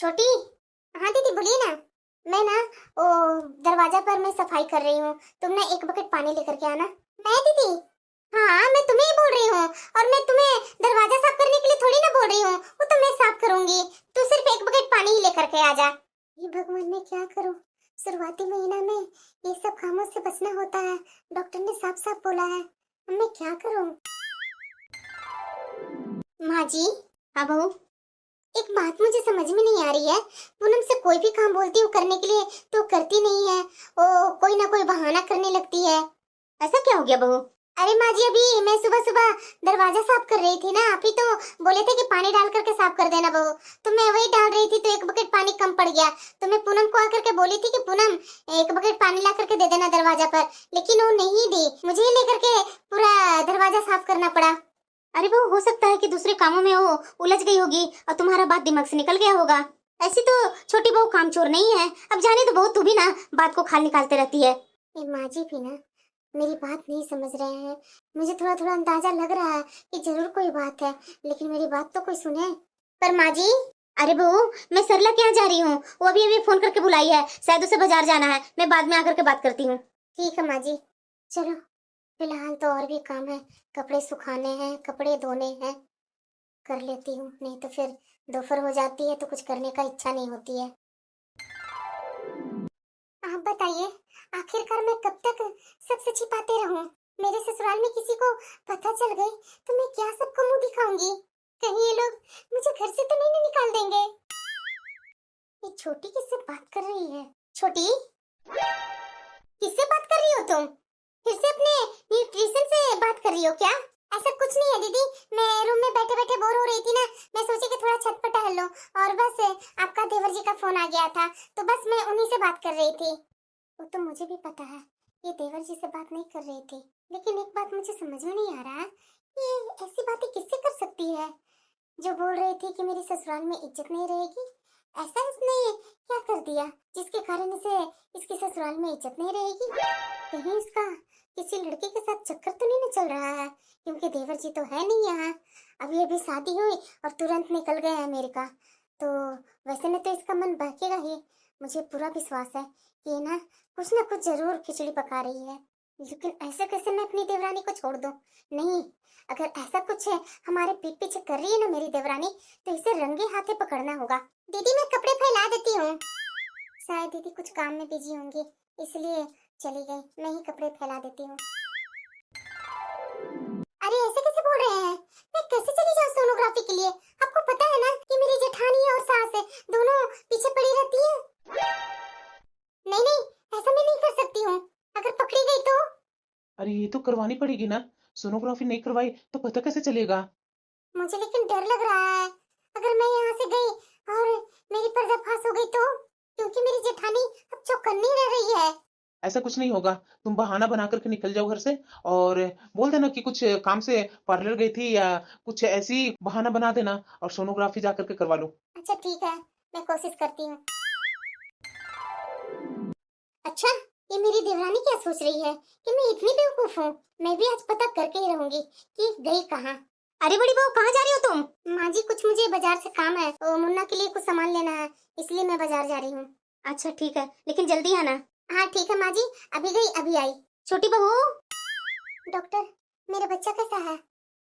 छोटी। हाँ दीदी बोलिए ना। मैं ना वो दरवाजा पर मैं सफाई कर रही हूँ। तुम ना एक बकेट पानी लेकर के आना। मैं दीदी? हाँ मैं तुम्हें ही बोल रही हूँ। और मैं तुम्हें दरवाजा साफ करने के लिए थोड़ी ना बोल रही हूँ, वो तो मैं साफ करूंगी। तू सिर्फ एक बकेट पानी ही लेकर के आ जा। ये भगवान मैं क्या करूँ, शुरुआती महीना में ये सब कामों से बचना होता है। डॉक्टर ने साफ साफ बोला है। अब मैं क्या करूँ? माँ जी। हाँ बहू। एक बात मुझे समझ में नहीं आ रही है। पूनम से कोई भी काम बोलती हूँ करने के लिए तो करती नहीं है। वो कोई ना कोई बहाना करने लगती है। ऐसा क्या हो गया बहू? अरे माँ जी, अभी मैं सुबह सुबह दरवाजा साफ कर रही थी ना, आप ही तो बोले थे कि पानी डाल करके साफ कर देना बहू। तो मैं वही डाल रही थी तो एक बकेट पानी कम पड़ गया। तो मैं पूनम को आकर के बोली थी कि पूनम एक बकेट पानी ला करके दे देना दरवाजा पर, लेकिन वो नहीं दी। मुझे ही लेकर के पूरा दरवाजा साफ करना पड़ा। अरे वो हो सकता है कि दूसरे कामों में वो उलझ गई होगी और तुम्हारा बात दिमाग से निकल गया होगा। ऐसी तो छोटी बहू कामचोर नहीं है। अब जाने तो बहू, तू भी ना बात को खाल निकालते रहती है। ये माँ जी भी ना मेरी बात नहीं समझ रहे हैं। मुझे थोड़ा थोड़ा अंदाजा लग रहा है कि जरूर कोई बात है, लेकिन मेरी बात तो कोई सुने। पर माँ जी। अरे बहू, मैं सरला के यहाँ जा रही हूँ। वो अभी अभी फोन करके बुलाई है, शायद उसे बाजार जाना है। मैं बाद में आकर के बात करती हूँ। ठीक है माँ जी। चलो, फिलहाल तो और भी काम है। कपड़े सुखाने हैं, कपड़े धोने हैं, कर लेती हूँ। नहीं तो फिर दोपहर हो जाती है तो कुछ करने का इच्छा नहीं होती है। आप बताइए, आखिरकार मैं कब तक सबसे छिपाते रहूं? मेरे ससुराल में किसी को पता चल गई तो मैं क्या सबको मुंह दिखाऊंगी? कहीं ये लोग मुझे घर से तो नहीं ना निकाल देंगे? ये छोटी किससे बात कर रही है? छोटी, किससे बात कर रही हो तुम? फिर से अपने न्यूट्रिशन से बात कर रही हो क्या? ऐसा कुछ नहीं है दीदी, मैं रूम में बैठे बैठे बोर हो रही थी ना, मैं सोची कि थोड़ा छत पर टहल लो, और बस आपका देवर जी का फोन आ गया था, तो बस मैं उन्हीं से बात कर रही थी। वो तो मुझे भी पता है, ये देवर जी से बात नहीं कर रही थी। लेकिन एक बात मुझे समझ में नहीं आ रहा है, ये ऐसी बातें किससे कर सकती है जो बोल रही थी कि मेरी ससुराल में इज्जत नहीं रहेगी? ऐसा इसने क्या कर दिया जिसके कारण इसे इसके ससुराल में इज्जत नहीं रहेगी? कहीं इसका किसी लड़के के साथ चक्कर तो नहीं ना चल रहा है, क्योंकि देवर जी तो है नहीं यहाँ। अभी अभी शादी हुई और तुरंत निकल गए अमेरिका। तो वैसे में तो इसका मन बहकेगा ही। मुझे पूरा विश्वास है कि ये ना कुछ जरूर खिचड़ी पका रही है। लेकिन ऐसे कैसे मैं अपनी देवरानी को छोड़ दूं? नहीं, अगर ऐसा कुछ है हमारे पीठ पीछे कर रही है ना मेरी देवरानी, तो इसे रंगे हाथे पकड़ना होगा। दीदी मैं कपड़े फैला देती हूँ। शायद दीदी कुछ काम में बिजी होंगी, इसलिए चली गई। मैं ही कपड़े फैला देती हूँ। अरे ऐसे कैसे बोल रहे हैं? मैं कैसे चली जाऊँ सोनोग्राफी के लिए? आपको पता है ना कि मेरी जेठानी और सास है, दोनों पीछे पड़ी रहती है। नहीं नहीं, ऐसा मैं नहीं कर सकती हूँ। अगर पकड़ी गई तो? अरे ये तो करवानी पड़ेगी ना। सोनोग्राफी नहीं करवाई तो पता कैसे चलेगा। मुझे लेकिन डर लग रहा है, अगर मैं यहाँ से गई और मेरी पर्दाफाश हो गई तो? क्योंकि मेरी जेठानी अब चौकन्नी रह रही है। ऐसा कुछ नहीं होगा। तुम बहाना बना करके निकल जाओ घर से और बोल देना कि कुछ काम से पार्लर गई थी या कुछ ऐसी बहाना बना देना और सोनोग्राफी जा करके करवा लो। अच्छा ठीक है, मैं कोशिश करती हूँ। अच्छा, ये मेरी देवरानी क्या सोच रही है कि मैं इतनी बेवकूफ हूँ? मैं भी आज पता करके ही रहूंगी कि गई कहाँ। अरे बड़ी बहू, कहाँ जा रही हो तुम? माँ जी कुछ मुझे बाजार से काम है, मुन्ना के लिए कुछ सामान लेना है, इसलिए मैं बाजार जा रही हूँ। अच्छा ठीक है, लेकिन जल्दी आना। हाँ ठीक है माँ जी, अभी गई अभी आई। छोटी बहू। डॉक्टर, मेरा बच्चा कैसा है?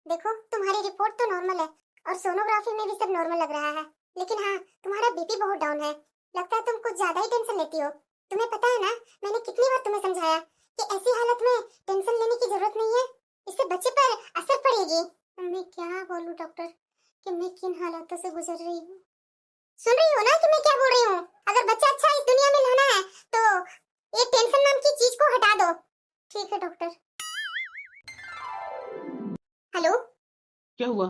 देखो तुम्हारी रिपोर्ट तो नॉर्मल है और सोनोग्राफी में भी सब नॉर्मल लग रहा है, लेकिन हाँ तुम्हारा बीपी बहुत डाउन है। लगता है तुम कुछ ज्यादा ही टेंशन लेती हो। तुम्हें पता है ना, मैंने कितनी बार तुम्हें समझाया कि ऐसी हालत में टेंशन लेने की जरूरत नहीं है, इससे बच्चे पर असर पड़ेगी। मैं क्या बोलूं डॉक्टर कि मैं किन हालातों से गुजर रही हूँ? सुन रही हो ना कि मैं क्या बोल रही हूँ? अगर बच्चा अच्छा इस दुनिया में लाना है तो ये टेंशन नाम की चीज को हटा दो। ठीक है डॉक्टर। हेलो। क्या हुआ?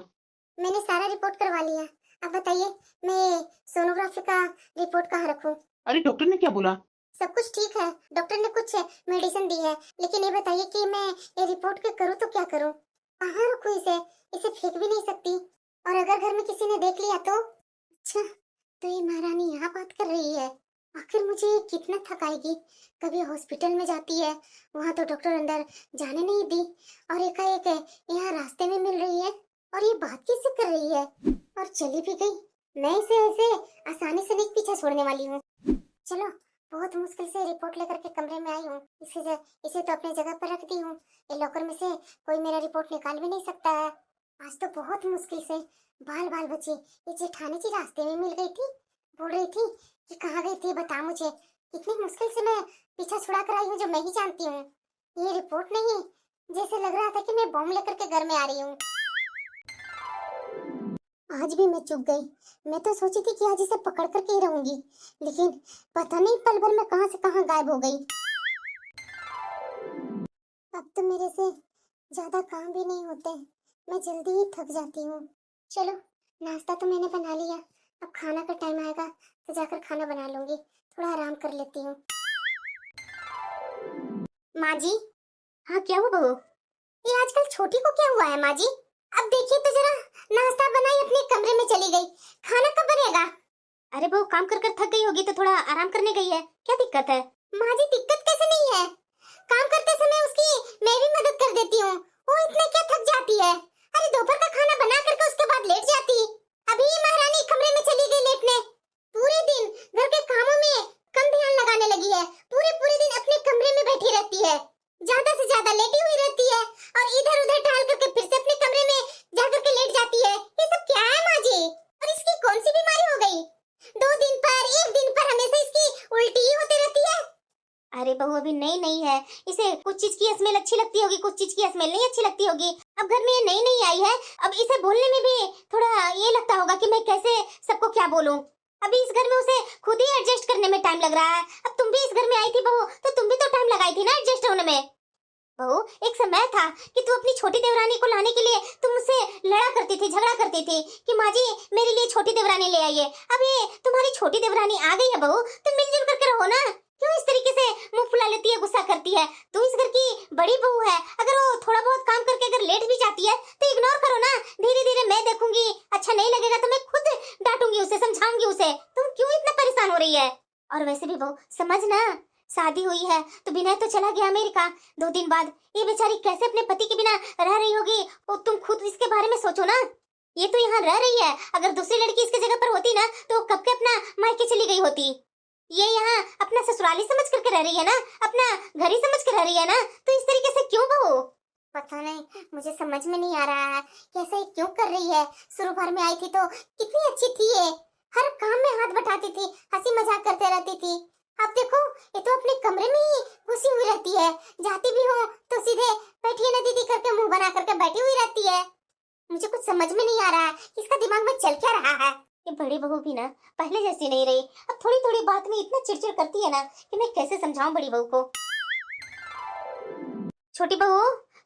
मैंने सारा रिपोर्ट करवा लिया। अब बताइए, मैं सोनोग्राफी का रिपोर्ट कहाँ रखूं? अरे डॉक्टर ने क्या बोला? सब कुछ ठीक है, डॉक्टर ने कुछ मेडिसिन दी है, लेकिन ये बताइए कि मैं ये रिपोर्ट के करूँ तो क्या करूँ? कहाँ रखूँ इसे? इसे फेंक भी नहीं सकती, और अगर घर में किसी ने देख लिया तो? अच्छा, तो ये महारानी यहाँ बात कर रही है। आखिर मुझे ये कितना थकाएगी। कभी हॉस्पिटल में जाती है, वहां तो डॉक्टर अंदर जाने नहीं दी, और एकाएक यहाँ रास्ते में मिल रही है और ये बात किससे कर रही है, और चली भी गई। मैं इसे ऐसे आसानी से नहीं छोड़ने वाली हूँ। चलो, बहुत मुश्किल से रिपोर्ट लेकर के कमरे में आई हूँ। इसे तो अपनी जगह पर रख दी हूँ। ये लॉकर में से कोई मेरा रिपोर्ट निकाल भी नहीं सकता है। आज तो बहुत मुश्किल से बाल बाल बचे। ये जेठानी जी रास्ते में मिल गई थी, बोल रही थी कि कहाँ गई थी बता मुझे। इतनी मुश्किल से मैं पीछा छुड़ा कर आई हूँ जो मैं ही जानती हूँ। ये रिपोर्ट नहीं, जैसे लग रहा था कि मैं बॉम्ब लेकर के घर में आ रही हूँ। आज भी मैं चुप गई। मैं तो सोची थी कि आज इसे पकड़ करके ही रहूंगी, लेकिन पता नहीं पल भर में कहां से कहां गायब हो गई। अब तो मेरे से ज्यादा काम भी नहीं होते, मैं जल्दी ही थक जाती हूँ। चलो, नाश्ता तो मैंने बना लिया, अब खाना का टाइम आएगा तो जाकर खाना बना लूंगी। थोड़ा आराम कर लेती हूँ। माँ जी। हाँ, क्या हुआ बहू? ये आजकल छोटी को क्या हुआ है माँ जी? अब देखिए तो जरा, नाश्ता बनाई अपने कमरे में चली गई, खाना कब बनेगा? अरे बहू, काम कर कर थक गई होगी तो थोड़ा आराम करने गई है, क्या दिक्कत है? माँ जी, दिक्कत कैसे नहीं है, काम करते समय उसकी मैं भी मदद कर देती हूँ। वो इतना क्या थक जाती है? अरे दोपहर का खाना बना करके उसके बाद लेट जाती। अभी महारानी कमरे में चली गई लेटने। पूरे दिन घर के कामों में कम ध्यान लगाने लगी है, पूरे पूरे दिन अपने कमरे में बैठी रहती है, ज्यादा से ज्यादा लेटी हुई रहती है और इधर उधर टहल करके फिर से अपने कमरे में जाकर के लेट जाती है। ये सब क्या है माँ जी? और इसकी कौन सी बीमारी हो गई? 2 दिन पर, 1 दिन पर हमेशा इसकी उल्टी ही होती रहती है। अरे बहू, अभी नई नई है, इसे कुछ चीज की स्मेल अच्छी लगती होगी, कुछ चीज की स्मेल नहीं अच्छी लगती होगी। अब घर में ये नई नई आई है, अब इसे बोलने में भी थोड़ा ये लगता होगा कि मैं कैसे सबको क्या बोलूं। अभी इस घर में उसे खुद ही एडजस्ट करने में टाइम लग रहा है। अब तुम भी इस घर में आई थी बहू, तो तुम भी तो टाइम लगाई थी ना एडजस्ट होने में। बहू, एक समय था कि तू अपनी छोटी देवरानी को लाने के लिए तुम मुझसे लड़ा करती थी, झगड़ा करती थी कि माँ जी मेरे लिए छोटी देवरानी ले आइए। अब ये तुम्हारी छोटी देवरानी आ गई है बहू, तुम मिलजुल करके रहो ना। क्यों इस तरीके से मुंह फुला लेती है, गुस्सा करती है? तू इस घर की बड़ी बहू है, अगर वो थोड़ा बहुत काम करके अगर लेट भी जाती है तो इग्नोर करो ना। धीरे धीरे मैं देखूंगी, अच्छा नहीं लगेगा तो मैं खुद डांटूंगी उसे, समझाऊंगी उसे। तुम क्यों इतना परेशान हो रही है? और वैसे भी बहू समझना, शादी हुई है तो विनय तो चला गया अमेरिका 2 दिन बाद। ये बेचारी कैसे अपने पति के बिना रह रही होगी, और तुम खुद इसके बारे में सोचो ना। ये तो यहाँ रह रही है, अगर दूसरी लड़की इसके जगह पर होती ना तो वो कब के अपना मायके चली गई होती। ये यहाँ अपना ससुराली समझ करके रह रही है ना, अपना घर ही समझ कर रह रही है ना, तो इस तरीके से क्यों बहू? पता नहीं, मुझे समझ में नहीं आ रहा है कैसे ये क्यों कर रही है। शुरू भर में आई थी तो कितनी अच्छी थी ये, हर काम में हाथ बटाती थी, हंसी मजाक करते रहती थी। अब देखो, ये तो अपने कमरे में ही घुसी हुई रहती है, जाती भी हो तो सीधे बैठिए ना दीदी करके मुंह बना करके बैठी हुई रहती है। मुझे कुछ समझ में नहीं आ रहा है इसका दिमाग में चल क्या रहा है। ये बड़ी बहू भी ना पहले जैसी नहीं रही, अब थोड़ी थोड़ी बात में इतना चिड़चिड़ करती है ना कि मैं कैसे समझाऊं बड़ी बहू को। छोटी बहू,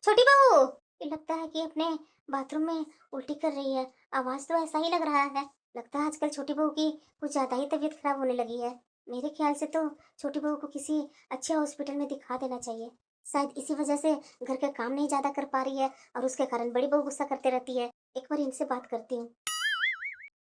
छोटी बहू, ये लगता है कि अपने बाथरूम में उल्टी कर रही है, आवाज तो ऐसा ही लग रहा है। लगता है आजकल छोटी बहू की कुछ ज्यादा ही तबीयत खराब होने लगी है। मेरे ख्याल से तो छोटी बहू को किसी अच्छे हॉस्पिटल में दिखा देना चाहिए। शायद इसी वजह से घर का काम नहीं ज्यादा कर पा रही है और उसके कारण बड़ी बहू गुस्सा करते रहती है। एक बार इनसे बात करती हूँ।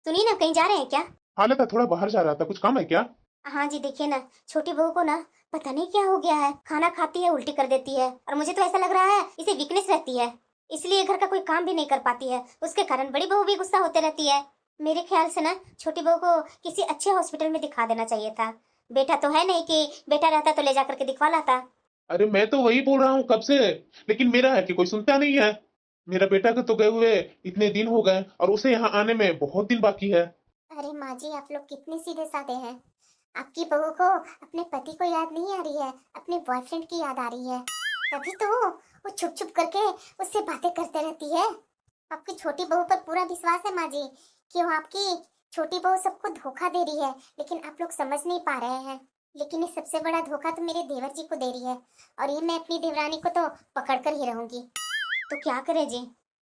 सुनिए ना, कहीं जा रहे हैं क्या? हाँ लता, थोड़ा बाहर जा रहा था, कुछ काम है क्या? हाँ जी, देखिए ना, छोटी बहू को ना पता नहीं क्या हो गया है, खाना खाती है उल्टी कर देती है, और मुझे तो ऐसा लग रहा है इसे वीकनेस रहती है, इसलिए घर का कोई काम भी नहीं कर पाती है। उसके कारण बड़ी बहू भी गुस्सा होते रहती है। मेरे ख्याल से ना छोटी बहू को किसी अच्छे हॉस्पिटल में दिखा देना चाहिए था। बेटा तो है नहीं कि बेटा रहता तो ले जा करके दिखवा लाता। अरे मैं तो वही बोल रहा हूँ कब से, लेकिन मेरा है कि कोई सुनता नहीं है। मेरा बेटा को तो गए हुए इतने दिन हो गए और उसे यहाँ आने में बहुत दिन बाकी है। अरे माँ जी, आप लोग कितने सीधे साधे हैं। आपकी बहू को अपने पति को याद नहीं आ रही है, अपने बॉयफ्रेंड की याद आ रही है, तभी तो वो छुप छुप करके उससे बातें करते रहती है। आपकी छोटी बहू पर पूरा विश्वास है माँ जी कि वो आपकी छोटी बहू सबको धोखा दे रही है, लेकिन आप लोग समझ नहीं पा रहे हैं। लेकिन ये सबसे बड़ा धोखा तो मेरे देवर जी को दे रही है, और ये मैं अपनी देवरानी को तो पकड़ कर ही रहूंगी। तो क्या करे जी?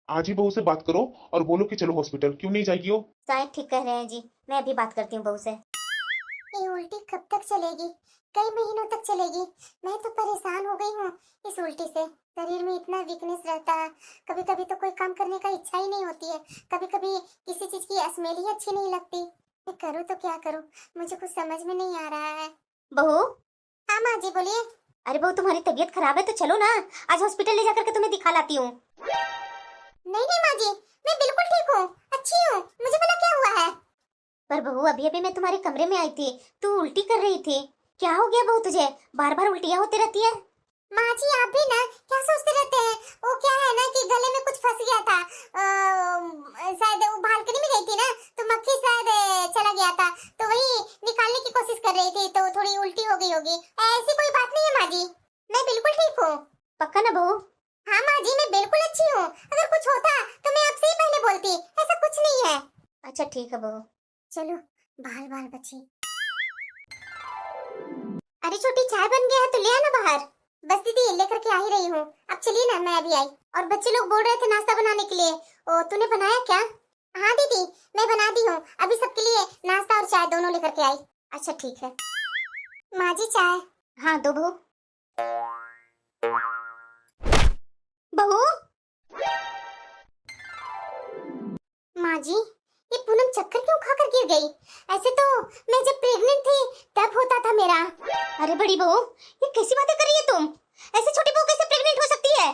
आज ही बहू से बात करो और बोलो कि चलो हॉस्पिटल, क्यों नहीं जाएगी वो? शायद ठीक कह रहे हैं जी, मैं अभी बात करती हूँ बहू से। ये उल्टी कब तक चलेगी? कई महीनों तक चलेगी। मैं तो परेशान हो गई हूँ इस उल्टी से। शरीर में इतना वीकनेस रहता है, कभी कभी तो कोई काम करने का इच्छा ही नहीं होती है, कभी कभी किसी चीज की स्मेल ही अच्छी नहीं लगती। मैं करूँ तो क्या करूँ, मुझे कुछ समझ में नहीं आ रहा है। बहू। हाँ माँ जी, बोलिए। अरे बहू, तुम्हारी तबीयत खराब है तो चलो ना, आज हॉस्पिटल ले जाकर के तुम्हें दिखा लाती हूँ। नहीं, नहीं माँ जी, मैं बिल्कुल ठीक हूँ, अच्छी हूँ, मुझे भला क्या हुआ है? पर बहू अभी अभी मैं तुम्हारे कमरे में आई थी, तू उल्टी कर रही थी। क्या हो गया बहू तुझे? बार बार उल्टियां होती रहती है। माँ जी आप भी ना क्या सोचते रहते हैं? वो क्या है ना कि गले में कुछ फंस गया था। शायद वो बालकनी में गई थी ना, तो मक्खी शायद चला गया था, तो वही निकालने की कोशिश कर रही थी, तो थोड़ी उल्टी हो गई होगी। ऐसी कोई बात नहीं है माँ जी, मैं बिल्कुल ठीक हूँ। पक्का ना बहू? हाँ माँ जी मैं बिल्कुल अच्छी हूँ। अगर कुछ होता तो मैं आपसे ही पहले बोलती, ऐसा कुछ नहीं है। अच्छा ठीक है बहू, चलो बाल बाल बची। अरे छोटी चाय बन गया है तो ले आना बाहर। बस दीदी लेकर के आ ही रही हूँ, अब चलिए ना, मैं अभी आई। और बच्चे लोग बोल रहे थे नाश्ता बनाने के लिए, ओ तूने बनाया क्या? हाँ दीदी मैं बना दी हूँ, अभी सबके लिए नाश्ता और चाय दोनों लेकर के आई। अच्छा ठीक है। माँ जी चाय। हाँ दो बहू। बहू। माँ जी ये पूनम चक्कर क्यों खाकर गिर गई? ऐसे तो मैं जब प्रेग्नेंट थी तब होता था मेरा। अरे बड़ी बहू ये कैसी बातें कर रही है तुम? ऐसे छोटी बहू कैसे प्रेग्नेंट हो सकती है?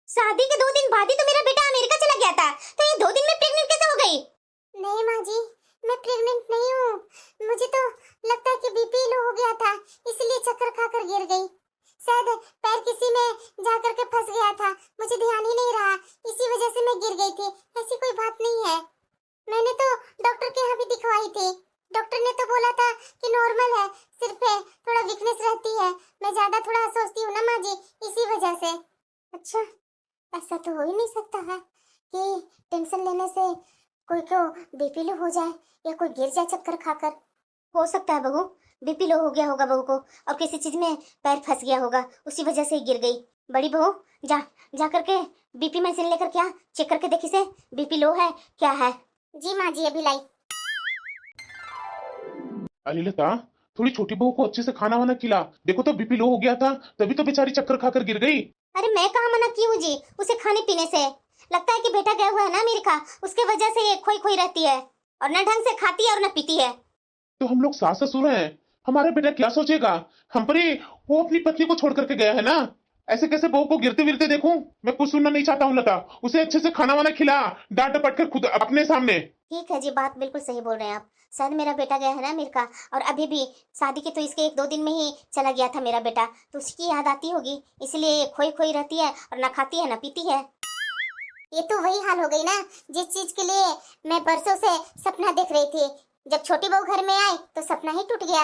शादी के 2 दिन बाद ही तो मेरा बेटा अमेरिका चला गया था, तो ये 2 दिन में प्रेग्नेंट कैसे हो गई? नहीं माँ जी मैं प्रेग्नेंट नहीं हूँ, मुझे तो लगता है कि बीपी लो हो गया था, इसलिए चक्कर खाकर गिर गई। शायद पैर किसी में जाकर के फंस गया था, मुझे ध्यान ही नहीं रहा, इसी वजह से मैं गिर गई थी। ऐसी कोई बात नहीं है, मैंने तो डॉक्टर के यहाँ भी दिखवाई थी। डॉक्टर ने तो बोला था कि नॉर्मल है, सिर्फ है थोड़ा वीकनेस रहती है। मैं ज्यादा थोड़ा सोचती हूँ ना माँ जी, इसी वजह से। अच्छा ऐसा तो हो ही नहीं सकता है कि टेंशन लेने से कोई को बीपी लो हो जाए या कोई गिर जाए चक्कर खाकर। हो सकता है बहू, बीपी लो हो गया होगा बहू को, और किसी चीज में पैर फंस गया होगा, उसी वजह से ही गिर गई। बड़ी बहू जा जा करके बीपी मशीन लेकर क्या चेक करके देखी से बीपी लो है क्या है। जी माँ जी अभी लाई। अरे लता, थोड़ी छोटी बहू को अच्छे से खाना वाना खिला, देखो तो बीपी लो हो गया था, तभी तो बेचारी चक्कर खाकर गिर गई। अरे मैं कहाँ मना की हूँ जी उसे खाने पीने से। लगता है कि बेटा गया हुआ है ना अमेरिका, उसके वजह से ये खोई खोई रहती है, और न ढंग से खाती है और न पीती है। तो हम लोग सास ससुर हैं, हमारा बेटा क्या सोचेगा? हम पर ही वो अपनी पत्नी को छोड़ करके गया है ना, ऐसे कैसे बहू को गिरते विरते देखूं? मैं कुछ सुनना नहीं चाहता हूँ लता, उसे अच्छे से खाना वाना खिला, डांट डपट कर खुद अपने सामने। ठीक है जी, बात बिल्कुल सही बोल रहे हैं आप। शायद मेरा बेटा गया है ना अमेरिका, और अभी भी शादी के तो इसके 1-2 दिन में ही चला गया था मेरा बेटा, तो उसकी याद आती होगी, इसलिए ये खोई खोई रहती है और ना खाती है ना पीती है। ये तो वही हाल हो गई ना जिस चीज के लिए मैं बरसों से सपना देख रही थी। जब छोटी बहू घर में आई तो सपना ही टूट गया।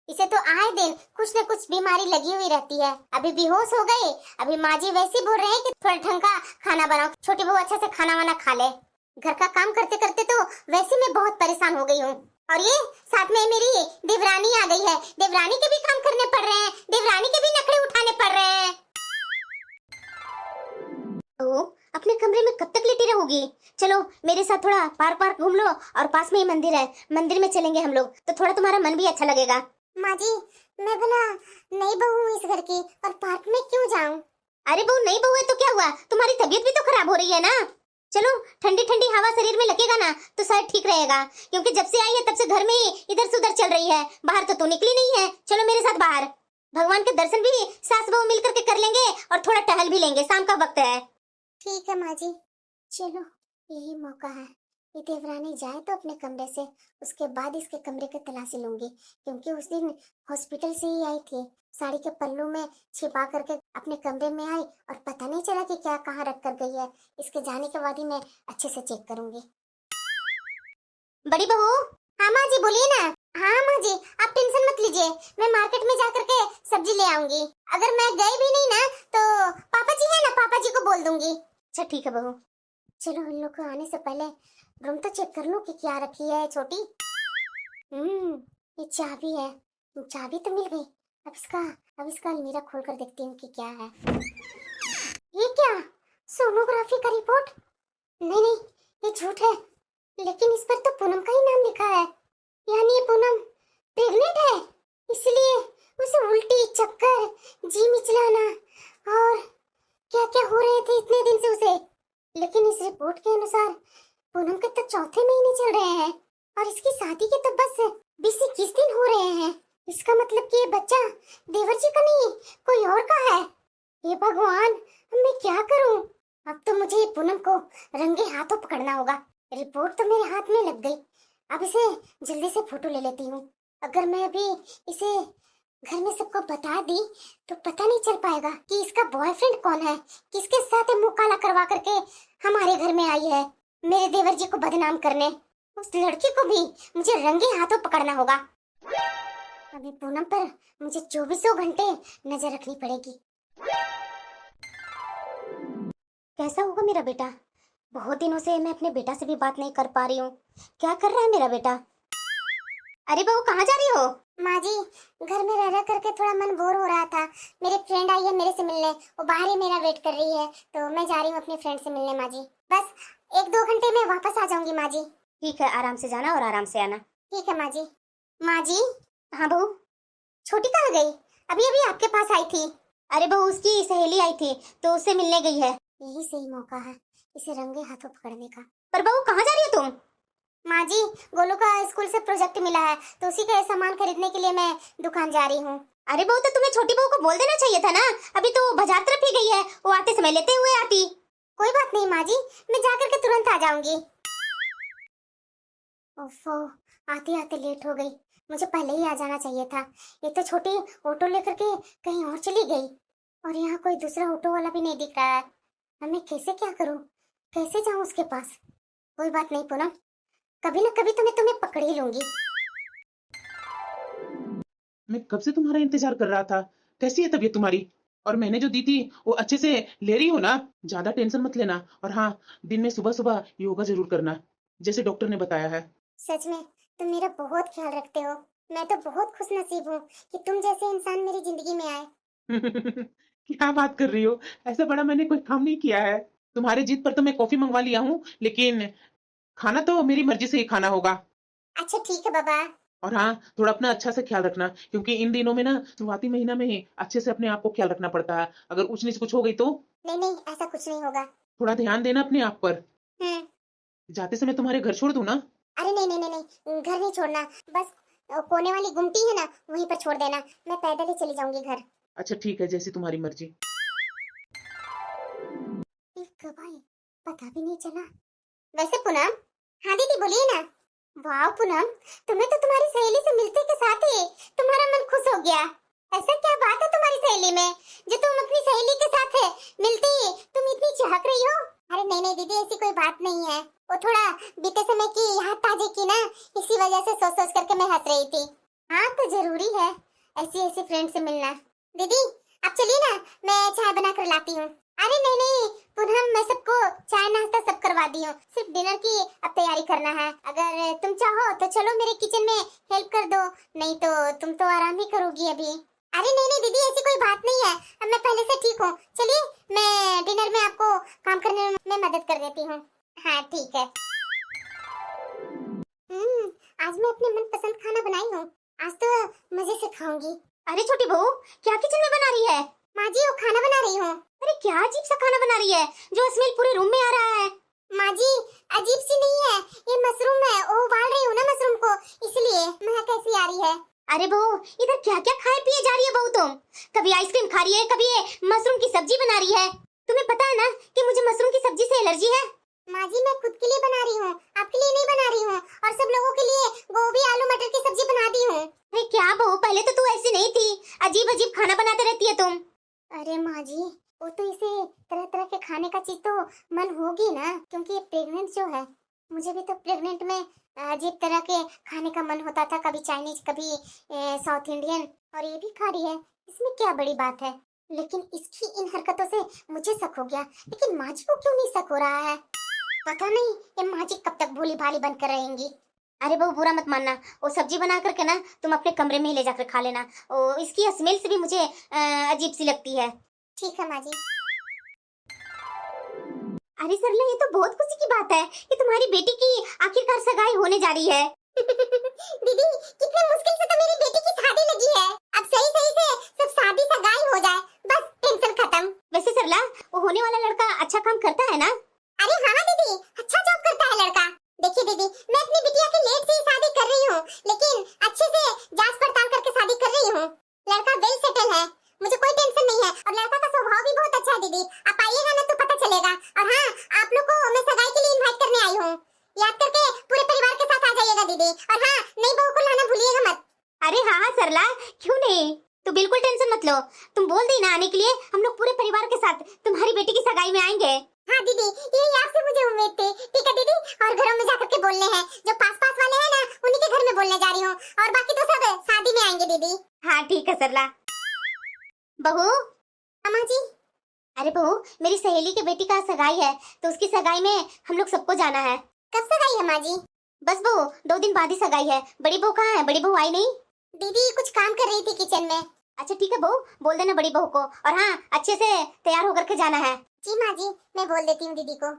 इसे तो आए दिन कुछ न कुछ बीमारी लगी हुई रहती है। अभी बेहोश हो गई, अभी माँ जी वैसे बोल रहे हैं कि थोड़ा ढंग का खाना बनाओ, छोटी बहू अच्छे से खाना वाना खा ले। घर का काम करते करते तो वैसे मैं बहुत परेशान हो गई हूँ, और ये साथ में मेरी देवरानी आ गई है, देवरानी के भी काम करने पड़ रहे हैं, देवरानी के भी नखरे उठाने पड़ रहे हैं। ओ, अपने कमरे में कब तक लेटी रहोगी? चलो मेरे साथ थोड़ा पार्क पार्क घूम लो, और पास में ही मंदिर है, मंदिर में चलेंगे हम लोग, तो थोड़ा तुम्हारा मन भी अच्छा लगेगा। माँ जी मैं भला नई बहू हूँ इस घर की, और पार्क में क्यों जाऊँ? अरे बहू नई बहू है तो क्या हुआ, तुम्हारी तबीयत भी तो खराब हो रही है ना। चलो ठंडी ठंडी हवा शरीर में लगेगा ना तो शायद ठीक रहेगा, क्योंकि जब से आई है तब से घर में ही इधर से उधर चल रही है, बाहर तो तू निकली नहीं है। चलो मेरे साथ बाहर, भगवान के दर्शन भी सास बहू मिलकर के कर लेंगे, और थोड़ा टहल भी लेंगे, शाम का वक्त है। ठीक है माँ जी, चलो यही मौका है। ये देवरानी जाए तो अपने कमरे से, उसके बाद इसके कमरे की तलाशी लूंगी, क्योंकि उस दिन हॉस्पिटल से ही आई थी, साड़ी के पल्लू में छिपा करके अपने कमरे में आई, और पता नहीं चला कि क्या कहाँ रख कर गई है। इसके जाने के बाद ही मैं अच्छे से चेक करूंगी। बड़ी बहू। हाँ माँ जी बोलिए ना। हाँ माँ जी आप टेंशन मत लीजिए, मैं मार्केट में जाकर के सब्जी ले आऊंगी। अगर मैं गई भी नहीं ना तो पापा जी है ना, पापा जी को बोल दूंगी। अच्छा ठीक है बहू। चलो उन लोग को आने से पहले रूम तो चेक कर लूं कि क्या रखी है छोटी। ये चाबी है, चाबी तो मिल गई। अब इसका अलमीरा खोल कर देखती हूँ कि क्या है। ये क्या, सोनोग्राफी का रिपोर्ट? नहीं नहीं ये झूठ है, लेकिन इस पर तो पूनम का ही नाम लिखा है, यानी ये पूनम प्रेग्नेंट है, इसलिए उसे उल्टी चक्कर जी मिचलाना और क्या क्या हो रहे थे इतने दिन से उसे। लेकिन इस रिपोर्ट के अनुसार पूनम के तो 4थे महीने चल रहे हैं, और इसकी शादी के तो बस 20-21 दिन हो रहे हैं। इसका मतलब कि ये बच्चा देवर जी का नहीं कोई और का है। ये भगवान अब मैं क्या करूं? अब तो मुझे ये पूनम को रंगे हाथों पकड़ना होगा। रिपोर्ट तो मेरे हाथ में लग गई, अब इसे जल्दी से फोटो ले लेती हूँ। अगर मैं अभी इसे घर में सबको बता दी तो पता नहीं चल पाएगा कि इसका बॉयफ्रेंड कौन है, किसके साथ ये मुंह काला करवा करके हमारे घर में आई है मेरे देवर जी को बदनाम करने। उस लड़की को भी मुझे रंगे हाथों पकड़ना होगा। अभी पूनम पर मुझे 24 घंटे नजर रखनी पड़ेगी। कैसा होगा मेरा बेटा? बहुत दिनों से मैं अपने बेटा से भी बात नहीं कर पा रही हूँ। क्या कर रहा है मेरा बेटा? अरे बहू कहाँ जा रही हो? माँ जी, घर में रह रह करके थोड़ा मन बोर हो रहा था। मेरी फ्रेंड आई है मेरे से मिलने, वो बाहर ही मेरा वेट कर रही है, तो मैं जा रही हूँ अपनी फ्रेंड से मिलने माँ जी। बस 1-2 घंटे में वापस आ जाऊंगी माँ जी। ठीक है, आराम से जाना और आराम से आना। ठीक है माँ जी। माँ जी। हाँ बहू। छोटी कहाँ गई? अभी अभी आपके पास आई थी। अरे बहू, उसकी सहेली आई थी तो उससे मिलने गई है। यही सही मौका है इसे रंगे हाथों पकड़ने का। पर बहू कहाँ जा रही हो तुम? माँ जी, गोलू का स्कूल से प्रोजेक्ट मिला है तो उसी का सामान खरीदने के लिए मैं दुकान जा रही हूँ। अरे बहू, तो तुम्हें छोटी बहू को बोल देना चाहिए था ना। अभी तो बाजार तरफ ही गई है, वो आते समय लेते हुए आती। कोई बात नहीं माँ जी, मैं जाकर के तुरंत आ जाऊंगी। ओफो, आते आते लेट हो गई। मुझे पहले ही आ जाना चाहिए था। ये तो छोटी ऑटो लेकर के कहीं और चली गई और यहाँ कोई दूसरा ऑटो वाला भी नहीं दिख रहा है। मैं कैसे क्या करूँ, कैसे जाऊँ उसके पास? कोई बात नहीं पूनम, कभी ना कभी तो मैं तुम्हें पकड़ ही लूंगी। मैं कब से तुम्हारा इंतजार कर रहा था। कैसी है तबीयत तुम्हारी? और मैंने जो दी थी वो अच्छे से ले रही हो ना? ज्यादा टेंशन मत लेना। और हाँ, दिन में सुबह सुबह योगा जरूर करना जैसे डॉक्टर ने बताया है। सच में तुम मेरा बहुत ख्याल रखते हो। मैं तो बहुत खुश नसीब हूँ कि तुम जैसे इंसान मेरी जिंदगी में आए। क्या बात कर रही हो? ऐसा बड़ा मैंने कोई काम नहीं किया है। तुम्हारे जिद पर तो मैं कॉफी मंगवा लिया हूँ, लेकिन खाना तो मेरी मर्जी से ही खाना होगा। अच्छा ठीक है बाबा। और हाँ, थोड़ा अपना अच्छा से ख्याल रखना, क्योंकि इन दिनों में ना शुरुआती महीना में ही अच्छे से अपने आप को ख्याल रखना पड़ता है। अगर ऊंच नीच कुछ हो गई तो नहीं नहीं, ऐसा कुछ नहीं होगा। थोड़ा ध्यान देना अपने आप पर। हम्म। जाते समय तुम्हारे घर छोड़ दूं ना? अरे नहीं नहीं नहीं नहीं, घर नहीं छोड़ना। बस कोने वाली गुमटी है ना, वहीं पर छोड़ देना। मैं पैदल ही चली जाऊंगी घर। अच्छा ठीक है, जैसी तुम्हारी मर्जी। कब आई पता भी नहीं चला। वैसे पूनम। हाँ दीदी बोलिए ना। वाह पूनम, तुम्हें तो तुम्हारी सहेली से मिलते के साथ ही तुम्हारा मन खुश हो गया। ऐसा क्या बात है तुम्हारी सहेली में जो तुम अपनी सहेली के साथ मिलते ही तुम इतनी चहक रही हो? अरे नहीं नहीं दीदी, ऐसी कोई बात नहीं है। वो थोड़ा बीते समय की याद ताजे की ना, इसी वजह से सोच सोच करके मैं हंस रही थी। हाँ तो जरूरी है ऐसी ऐसी फ्रेंड से मिलना। दीदी आप चलिए ना, मैं चाय बना कर लाती हूँ। अरे नहीं नहीं पूनम, मैं सबको चाय नाश्ता सब करवा दी हूँ, सिर्फ डिनर की अब तैयारी करना है। अगर तुम चाहो तो चलो मेरे किचन में हेल्प कर दो, नहीं तो तुम तो आराम ही करोगी अभी। अरे नहीं नहीं दीदी, ऐसी कोई बात नहीं है, अब मैं पहले से ठीक हूँ। चलिए मैं डिनर में आपको काम करने में मदद कर देती हूँ। हाँ ठीक है। आज मैं अपने मनपसंद खाना बनाई हूँ। आज तो मजे से खाऊंगी। अरे छोटी बहू, क्या किचन में बना रही है? माँ जी वो खाना बना रही हूँ। अरे क्या अजीब सा खाना बना रही है जो स्मेल पूरे रूम में आ रहा है। माँ जी अजीब सी नहीं है, ये मशरूम है, वो उबाल रही हूँ ना मशरूम को, इसलिए महक कैसी आ रही है। अरे बहू, इधर क्या क्या खाए पिए जा रही है बहू तुम? कभी आइसक्रीम खा रही है, कभी ये मशरूम की सब्जी बना रही है। तुम्हें पता है ना कि मुझे मशरूम की सब्जी से एलर्जी है। माँ जी मैं खुद के लिए बना रही हूँ, आपके लिए नहीं बना रही हूँ, और सब लोगों के लिए गोभी आलू मटर की सब्जी बना दी हूँ। अरे क्या बहू, पहले तो तू ऐसी नहीं थी, अजीब अजीब खाना बनाते रहती है तुम। अरे माँ जी वो तो इसे तरह तरह के खाने का चीज तो मन होगी ना, क्योंकि ये प्रेग्नेंट जो है, मुझे भी तो प्रेग्नेंट में अजीब तरह के खाने का मन होता था, कभी चाइनीज कभी साउथ इंडियन, और ये भी खा रही है, इसमें क्या बड़ी बात है। लेकिन इसकी इन हरकतों से मुझे शक हो गया, लेकिन माँ जी को क्यों नहीं शक हो रहा है? पता नहीं ये माँ जी कब तक भोली भाली बनकर रहेंगी। अरे बहू बुरा मत मानना, वो सब्जी बना करके ना तुम अपने कमरे में ही ले जाकर खा लेना, इसकी स्मेल से भी मुझे अजीब सी लगती है। ठीक है माँ जी। अरे सरला, ये तो बहुत खुशी की बात है कि तुम्हारी बेटी की आखिरकार सगाई होने जा रही है। दीदी कितने मुश्किल से तो मेरी बेटी की शादी लगी है, अब सही सही से सब शादी सगाई हो जाए, बस टेंशन खत्म। वैसे सरला, वो होने वाला लड़का अच्छा काम करता है ना? अरे हाँ दीदी, अच्छा जॉब करता है लड़का। देखिए दीदी, मैं अपनी बिटिया की लेट से ही शादी कर रही हूँ, लेकिन अच्छे से जांच पड़ताल करके शादी कर रही हूँ। लड़का वेल सेटल है, मुझे कोई टेंशन नहीं है, और लड़का का स्वभाव भी बहुत अच्छा है दीदी, आप आइएगा ना तो पता चलेगा। और हाँ, आप लोग को मैं सगाई के लिए इनवाइट करने आई हूँ, याद करके पूरे परिवार के साथ आ जाइएगा दीदी। हाँ हाँ सरला, क्यों नहीं, तू बिल्कुल टेंशन मत लो। तुम बोल दी ना आने के लिए, हम लोग पूरे परिवार के साथ तुम्हारी बेटी की सगाई में आएंगे। हाँ दीदी, यही आपसे मुझे उम्मीद थी। ठीक है दीदी, और घरों में जाकर के बोलने हैं, जो पास पास वाले हैं ना उन्हीं के घर में बोलने जा रही हूँ, और बाकी तो सब शादी में आएंगे दीदी। हाँ ठीक है सरला। बहू। अम्मा जी। अरे बहू, मेरी सहेली की बेटी का सगाई है, तो उसकी सगाई में हम लोग सबको जाना है। कब सगाई है माँ जी? बस बहू 2 दिन बाद ही सगाई है। बड़ी बहू कहाँ है? बड़ी बहू आई नहीं? दीदी कुछ काम कर रही थी किचन में। अच्छा ठीक है बहू, बोल देना बड़ी बहू को, और हाँ अच्छे से तैयार होकर के जाना है। जी माँ जी, मैं बोल देती हूँ दीदी को।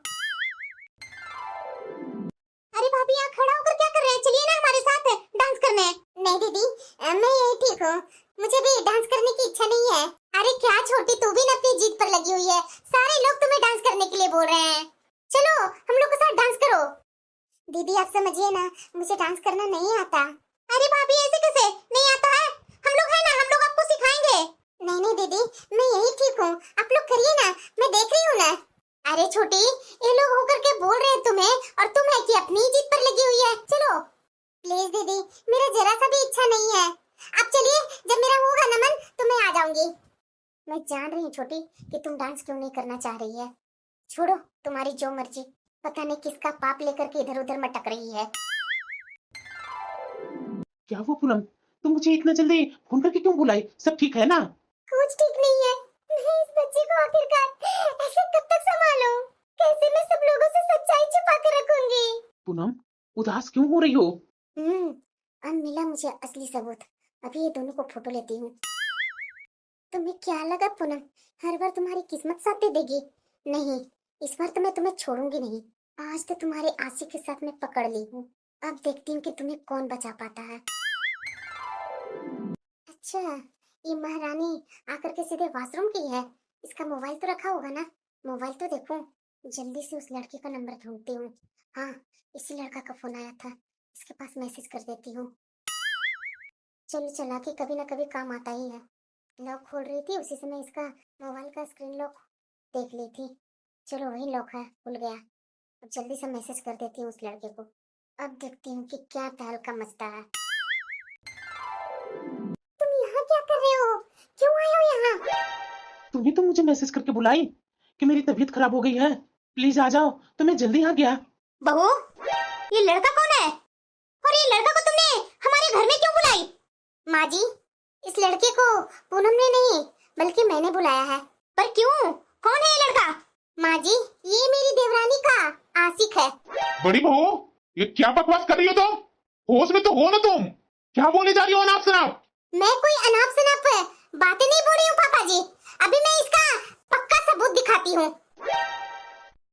अरे भाभी यहाँ खड़ा होकर क्या कर रहे हैं? चलिए ना हमारे साथ डांस करने। नहीं दीदी, मैं यही ठीक हूँ, मुझे भी डांस करने की इच्छा नहीं है। अरे क्या छोटी, तू भी ना अपनी जीत पर लगी हुई है, सारे लोग तुम्हें डांस करने के लिए बोल रहे हैं। चलो हम लोग के साथ डांस करो। दीदी आप समझिए ना, मुझे डांस करना नहीं आता। अरे भाभी ऐसे कैसे नहीं आता है? हम लोग है ना, हम लोग आपको सिखाएंगे। नहीं नहीं दीदी, मैं यही ठीक हूँ, आप लोग करिए ना, मैं देख रही हूँ ना। अरे छोटी, ये लोग होकर के बोल रहे हैं तुम्हें, और तुम है कि अपनी जीत पर लगी हुई है। चलो प्लीज दीदी, मेरा जरा सा भी इच्छा नहीं है। आप चलिए, जब मेरा होगा ना मन तो मैं आ जाऊंगी। मैं जान रही हूँ छोटी कि तुम डांस क्यों नहीं करना चाह रही है, छोड़ो तुम्हारी जो मर्जी। पता नहीं किसका पाप लेकर के इधर उधर मटक रही है। क्या हुआ पूनम, तुम मुझे इतना जल्दी फोन करके क्यों बुलाई? सब ठीक है ना? कुछ ठीक नहीं है। मैं इस बच्चे को आखिरकार ऐसे कब तक संभालूं? कैसे मैं सब लोगों से सच्चाई छुपा कर रखूंगी? पूनम उदास क्यों हो रही हो? अब मिला मुझे असली सबूत। अभी ये दोनों को फोटो लेती हूँ। तुम्हें क्या लगा पूनम, हर बार तुम्हारी किस्मत साथ दे देगी? नहीं, इस बार तो मैं तुम्हें छोड़ूंगी नहीं। आज तो तुम्हारे आशिक के साथ मैं पकड़ ली हूँ, अब देखती हूँ कि तुम्हें कौन बचा पाता है। अच्छा, ये महारानी आकर के सीधे वॉशरूम की है। इसका मोबाइल तो रखा होगा ना, मोबाइल तो देखूं। जल्दी से उस लड़के का नंबर ढूंढती हूँ। हाँ, इसी लड़का का फोन आया था, इसके पास मैसेज कर देती हूँ। चलो चला के कभी ना कभी काम आता ही है। लॉक खोल रही थी, उसी समय इसका मोबाइल का स्क्रीन लॉक देख ली थी। चलो वही लॉक है, खुल गया। अब जल्दी से मैसेज कर देती हूँ उस लड़के को। अब देखती हूँ कि क्या तहलका मचता है। तुम यहाँ क्या कर रहे हो? क्यों आए हो यहाँ? तुम्ही तो मुझे मैसेज करके बुलाई कि मेरी तबीयत खराब हो गई है, प्लीज आ जाओ, तो मैं जल्दी आ गया। बहू, ये लड़का कौन है? और ये लड़का को तुमने हमारे घर में क्यों बुलाई? माँ जी, इस लड़के को पूनम ने नहीं बल्कि मैंने बुलाया है। पर क्यों? कौन है ये लड़का? माँ जी, ये मेरी देवरानी का आशिक है। बड़ी बहू, ये क्या बकवास कर रही हो तुम? होश में तो हो ना तुम? क्या बोले जा रही हो अनाप शनाप? मैं कोई अनाप शनाप बातें नहीं बोल रही हूँ पापा जी, अभी मैं इसका पक्का सबूत दिखाती हूँ।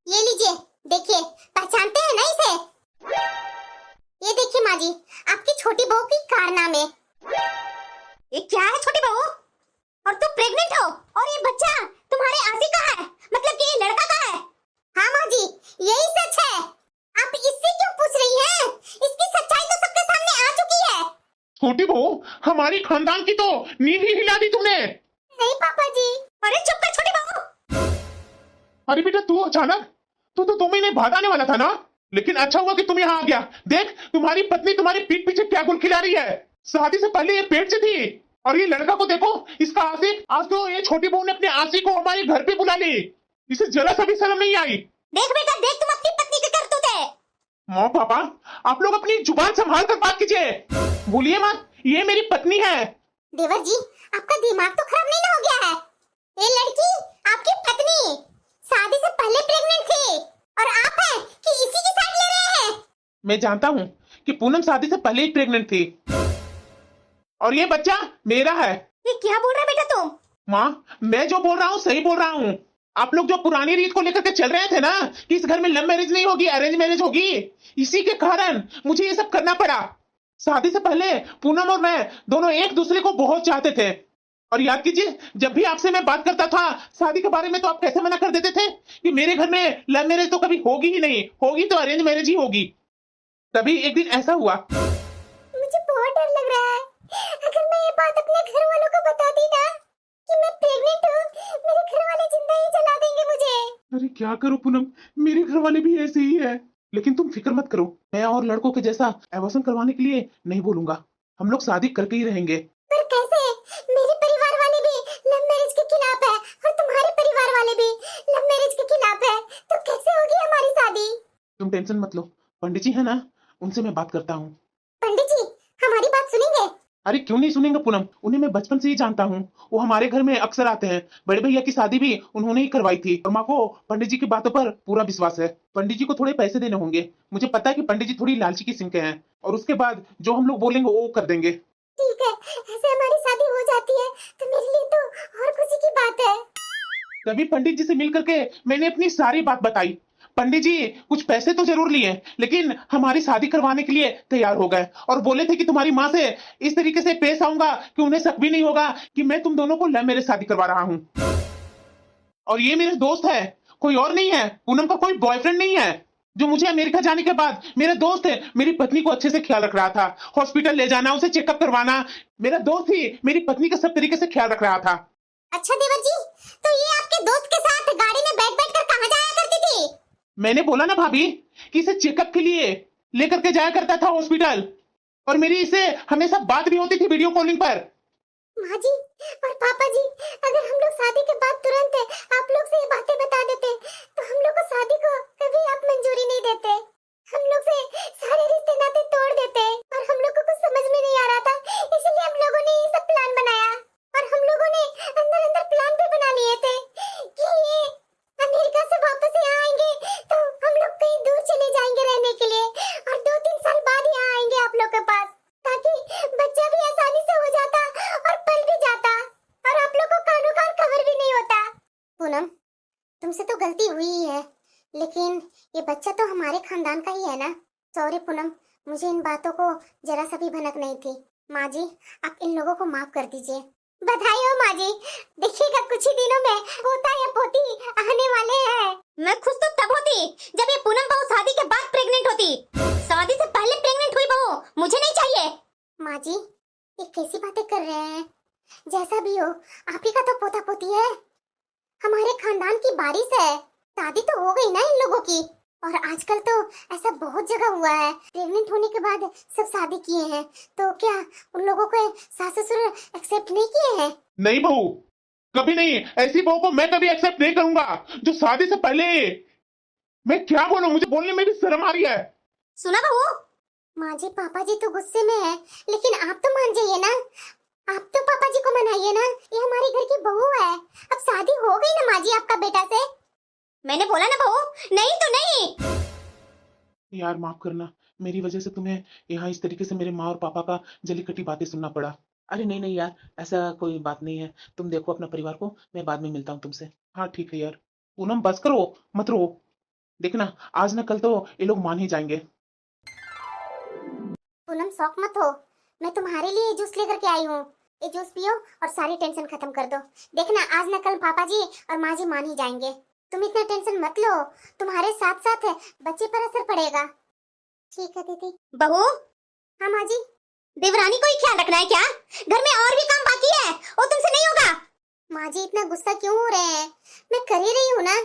ये लीजिए, देखिए, पहचानते हैं ना इसे? ये देखिए माँ जी, आपकी छोटी बहू की कारनामे। ये क्या है छोटी बहू? और तुम प्रेग्नेंट हो, और ये बच्चा तुम्हारे आशिक का है, मतलब कि ये लड़का का है? हाँ माँ जी, यही सच है। आप इससे क्यों पूछ रही हैं? इसकी सच्चाई तो सबके सामने आ चुकी है। छोटी बहू, हमारी खानदान की तो नींद ही हिला दी तुमने। नहीं पापा जी। अरे चुप कर छोटी बहू। अरे बेटा, तू अचानक, तू तो 2 महीने बाद आने वाला था ना? लेकिन अच्छा हुआ कि तुम यहाँ आ गया। देख, तुम्हारी पत्नी तुम्हारी पीठ पीछे क्या गुल खिला रही है। शादी से पहले ये पेट से थी, और ये लड़का को देखो, इसका आशिक। आज तो ये छोटी बहू ने अपने आशिक को हमारे घर पे बुला ली, इसे जरा सा भी शर्म नहीं आई। देख बेटा देख, तुम अपनी पत्नी के करतूत है। माँ पापा, आप लोग अपनी जुबान संभाल कर बात कीजिए। बोलिए मत, ये मेरी पत्नी है। देवर जी, आपका दिमाग तो खराब नहीं ना हो गया है? ये लड़की आपकी पत्नी शादी से पहले प्रेग्नेंट थी, और आप हैं कि इसी की साइड ले रहे हैं? मैं जानता हूँ कि पूनम शादी से पहले ही प्रेग्नेंट थी, और ये बच्चा मेरा है। ये क्या बोल रहा है बेटा तुम? माँ, मैं जो बोल रहा हूँ सही बोल रहा हूँ। आप लोग जो पुरानी रीत को लेकर के चल रहे थे ना कि इस घर में लव मैरिज नहीं होगी, अरेंज मैरिज होगी, इसी के कारण मुझे ये सब करना पड़ा। शादी से पहले पूनम और मैं दोनों एक दूसरे को बहुत चाहते थे। और याद कीजिए, जब भी आपसे मैं बात करता था शादी के बारे में, तो आप कैसे मना कर देते थे कि मेरे घर में लव मैरिज तो कभी होगी ही नहीं, होगी तो अरेंज मैरिज ही होगी। तभी एक दिन ऐसा हुआ। मुझे बहुत डर लग रहा है। अगर मैं ये बात अपने घर वालों को बता दी ना कि मैं प्रेग्नेंट हूँ, मेरे घर वाले जिंदा ही जला देंगे मुझे। अरे क्या करो पूनम, मेरे घर वाले भी ऐसे ही है। लेकिन तुम फिक्र मत करो, मैं और लड़कों के जैसा एबॉर्शन करवाने के लिए नहीं बोलूंगा। हम लोग शादी करके ही रहेंगे। पर कैसे? मेरे परिवार वाले भी लव मैरिज के खिलाफ है और तुम्हारे परिवार वाले भी लव मैरिज के खिलाफ है, तो कैसे होगी हमारी शादी? तुम टेंशन मत लो, पंडित जी है ना, उनसे मैं बात करता हूँ। पंडित जी हमारी बात सुनेंगे? अरे क्यों नहीं सुनेंगे पूनम, उन्हें मैं बचपन से ही जानता हूँ। वो हमारे घर में अक्सर आते हैं। बड़े भैया की शादी भी उन्होंने ही करवाई थी और माँ को पंडित जी की बातों पर पूरा विश्वास है। पंडित जी को थोड़े पैसे देने होंगे, मुझे पता है कि पंडित जी थोड़ी लालची किस्म के हैं, और उसके बाद जो हम लोग बोलेंगे वो कर देंगे। ठीक है, ऐसे हमारी शादी हो जाती है तो मेरे लिए तो और खुशी की बात है। तभी पंडित जी से मिल करके मैंने अपनी सारी बात बताई। पंडित जी कुछ पैसे तो जरूर लिए, लेकिन हमारी शादी करवाने के लिए तैयार हो गए और बोले थे कि तुम्हारी माँ से इस तरीके से पेश आऊंगा कि उन्हें शक भी नहीं होगा कि मैं तुम दोनों को लव मैरिज शादी करवा रहा हूँ। और ये मेरे दोस्त है, कोई और नहीं है। पूनम का कोई बॉयफ्रेंड नहीं है। जो मुझे अमेरिका जाने के बाद मेरे दोस्त है, मेरी पत्नी को अच्छे से ख्याल रख रहा था, हॉस्पिटल ले जाना, उसे चेकअप करवाना। मेरा दोस्त ही मेरी पत्नी का सब तरीके से ख्याल रख रहा था। अच्छा देवर जी, तो ये आपके दोस्त के साथ गाड़ी में बैठ बैठ कर कहाँ जाया करती थी? मैंने बोला ना भाभी कि इसे चेकअप के लिए लेकर के जाया करता था हॉस्पिटल, और मेरी इसे हमेशा बात भी होती थी वीडियो कॉलिंग पर। माँ जी और पापा जी, अगर हम लोग शादी के बाद तुरंत आप लोग से ये बातें बता देते तो हम लोग को शादी को कभी आप मंजूरी नहीं देते। हम लोग से सारे रिश्ते नाते तोड़ देते और हम लोग को कुछ समझ में नहीं आ रहा था, इसलिए हम लोगों ने ये सब प्लान बनाया। और हम लोगों ने अंदर अंदर प्लान भी बना लिए थे कि ये अमेरिका से वापस यहाँ आएंगे तो हम लोग कहीं दूर चले जाएंगे रहने के लिए और 2-3 साल बाद यहाँ आएंगे आप लोग के पास, ताकि बच्चा भी आसानी से हो जाता और पल भी जाता और आप लोग को कानों कान खबर भी नहीं होता। पूनम तुमसे तो गलती हुई ही है, लेकिन ये बच्चा तो हमारे खानदान का ही है ना। सॉरी पूनम, मुझे इन बातों को जरा सा भी भनक नहीं थी। माँ जी आप इन लोगों को माफ कर दीजिए। बधाई हो माँ जी, देखिएगा कुछ ही दिनों में पोता या पोती आने वाले हैं। मैं खुश तो तब होती जब ये पूनम बहू शादी के बाद प्रेग्नेंट होती। शादी से पहले प्रेग्नेंट हुई बहू मुझे नहीं चाहिए। माँ जी ये कैसी बातें कर रहे हैं? जैसा भी हो आप ही का तो पोता पोती है, हमारे खानदान की बारिश है। शादी तो हो गई ना इन लोगों की, और आजकल तो ऐसा बहुत जगह हुआ है, प्रेग्नेंट होने के बाद सब शादी किए हैं। तो क्या उन लोगों को सास ससुर एक्सेप्ट नहीं किए हैं? नहीं बहू, कभी नहीं। ऐसी बहू को मैं कभी एक्सेप्ट नहीं करूंगा जो शादी से पहले। मैं क्या बोलूं, मुझे बोलने में भी शर्म आ रही है। सुना बहू, माँ जी पापा जी तो गुस्से में है, लेकिन आप तो मान जाइए ना, आप तो पापा जी को मनाइए ना, ये हमारे घर की बहू है। अब शादी हो गई ना माँ जी आपका बेटा से। मैंने बोला ना बहू, नहीं तो नहीं। यार माफ करना, मेरी वजह से तुम्हें यहाँ इस तरीके से मेरे माँ और पापा का जली कटी बातें सुनना पड़ा। अरे नहीं नहीं यार, ऐसा कोई बात नहीं है। तुम देखो अपना परिवार को, मैं बाद में मिलता हूँ तुमसे। हाँ ठीक है यार। पूनम बस करो, मत रो। देखना आज न कल तो ये लोग मान ही जाएंगे। पूनम शौक मत हो, मैं तुम्हारे लिए जूस लेकर के आई हूँ। ये जूस पियो और सारी टेंशन खत्म कर दो। देखना आज न कल पापा जी और माँ जी मान ही जाएंगे। तुम इतना टेंशन मत लो, तुम्हारे साथ साथ बच्चे पर असर पड़ेगा। ठीक है दीदी। बहू। हाँ माँ जी। देवरानी को ही ख्याल रखना है क्या? घर में और भी काम बाकी है, वो तुमसे नहीं होगा। माँ जी इतना गुस्सा क्यों हो रहे हैं? मैं कर ही रही हूँ ना।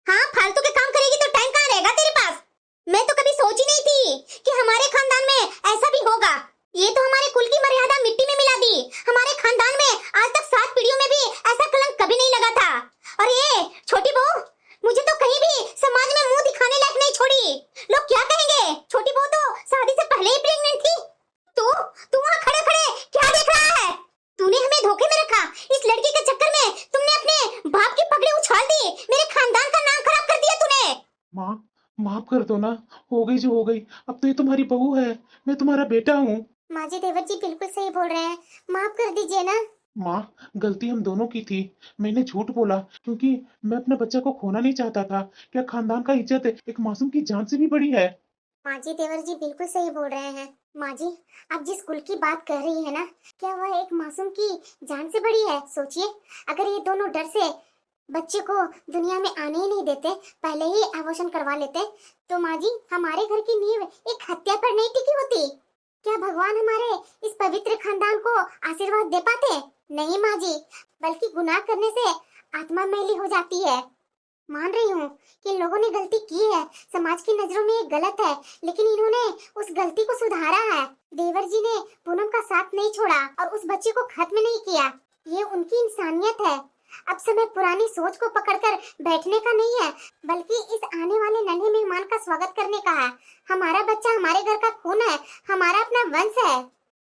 हाँ फालतू के काम करेगी तो टाइम कहाँ रहेगा तेरे पास? मैं तो कभी सोची नहीं थी कि हमारे खानदान में ऐसा भी होगा। ये तो हमारे कुल की मर्यादा मिट्टी में मिला दी। हमारे खानदान में आज तक 7 पीढ़ियों में भी ऐसा कलंक कभी नहीं लगा था। और ये छोटी बहू मुझे तो कहीं भी समाज में मुंह दिखाने लायक नहीं छोड़ी। लोग क्या कहेंगे? छोटी बहू तो शादी से पहले ही प्रेग्नेंट थी। तू वहाँ खड़े खड़े क्या देख रहा है? तूने हमें धोखे में रखा। इस लड़की के चक्कर में तुमने अपने बाप की पगड़ी उछाल दी। मेरे खानदान का नाम खराब कर दिया तूने। माँ माफ कर दो ना, हो गई जो हो गई। अब तो ये तुम्हारी बहू है, मैं तुम्हारा बेटा हूँ। माँ जी देवर जी बिल्कुल सही बोल रहे हैं, माफ कर दीजिए ना। माँ गलती हम दोनों की थी, मैंने झूठ बोला क्योंकि मैं अपने बच्चे को खोना नहीं चाहता था। क्या खानदान का इज्जत एक मासूम की जान से भी बड़ी है? माँ जी देवर जी बिल्कुल सही बोल रहे हैं। माँ जी आप जिस कुल की बात कर रही है ना, क्या वह एक मासूम की जान से बड़ी है? सोचिए अगर ये दोनों डर से बच्चे को दुनिया में आने ही नहीं देते, पहले ही अबॉर्शन करवा लेते, तो माँ जी हमारे घर की नींव एक हत्या पर नहीं टिकी होती। क्या भगवान हमारे इस पवित्र खानदान को आशीर्वाद दे पाते? नहीं माँ जी, बल्कि गुनाह करने से आत्मा मैली हो जाती है। मान रही हूँ कि इन लोगों ने गलती की है, समाज की नजरों में ये गलत है, लेकिन इन्होंने उस गलती को सुधारा है। देवर जी ने पूनम का साथ नहीं छोड़ा और उस बच्चे को खत्म नहीं किया। ये उनकी इंसानियत है। अब समय पुरानी सोच को पकड़कर बैठने का नहीं है, बल्कि इस आने वाले नन्हे मेहमान का स्वागत करने का है। हमारा बच्चा हमारे घर का खून है, हमारा अपना वंश है।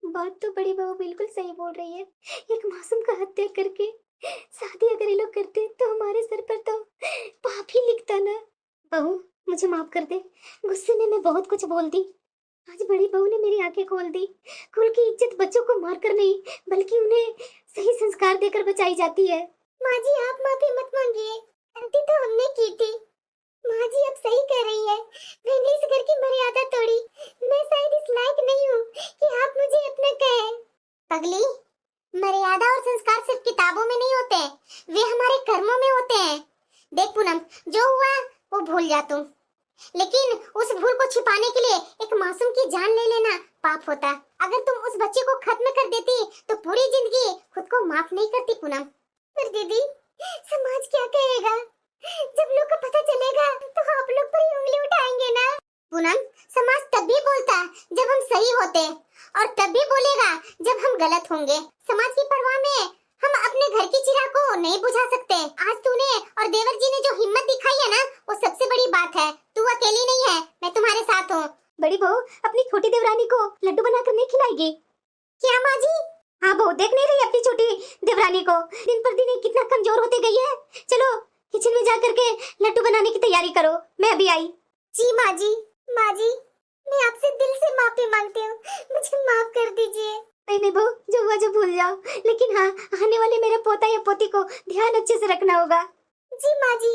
बात तो बड़ी बहू बिल्कुल सही बोल रही है। एक मासूम का हत्या करके शादी अगर ये लोग करते तो हमारे सर पर तो पाप ही लिखता ना। बहू मुझे माफ कर दे, गुस्से में मैं बहुत कुछ बोल दी। आज बड़ी बहू ने मेरी आंखें खोल दी। कुल की इज्जत बच्चों को मारकर नहीं बल्कि उन्हें सही संस्कार देकर बचाई जाती है। माँ जी आप माफी मत मांगिए, गलती तो हमने की थी। माँ जी अब सही कह रही है, मैंने इस घर की मर्यादा तोड़ी। मैं शायद इस लायक नहीं हूँ कि आप मुझे अपना कहें। पगली, मर्यादा और संस्कार सिर्फ किताबों में नहीं होते, वे हमारे कर्मों में होते हैं। देख पूनम, जो हुआ वो भूल जा तू, लेकिन उस भूल को छिपाने के लिए एक मासूम की जान ले लेना पाप होता। अगर तुम उस बच्चे को खत्म कर देती तो पूरी जिंदगी खुद को माफ नहीं करती पूनम। पर दीदी, समाज क्या कहेगा? जब लोग को पता चलेगा तो आप लोग पर ही उंगली उठाएंगे ना। पूनम, समाज तब भी बोलता जब हम सही होते और तब भी बोलेगा जब हम गलत होंगे। समाज की परवाह में हम अपने घर की चिराग को नहीं बुझा सकते। आज तूने और देवर जी ने जो हिम्मत दिखाई है ना, वो सबसे बड़ी बात है। तू अकेली नहीं है, मैं तुम्हारे साथ हूँ। बड़ी बहू अपनी छोटी देवरानी को लड्डू बनाकर नहीं खिलाएगी क्या माँ जी? हाँ बहू, देख नहीं रही अपनी छोटी देवरानी को दिन पर दिन ये कितना कमजोर होती गई है। चलो किचन में जा करके लड्डू बनाने की तैयारी करो, मैं अभी आई। जी माँ जी। माँ जी, मैं आपसे दिल से माफी मांगती हूँ, मुझे माफ कर दीजिए। नहीं नहीं बहू, जो हुआ जो भूल जाओ, लेकिन हाँ आने वाले मेरे पोता या पोती को ध्यान अच्छे से रखना होगा। जी माँ जी।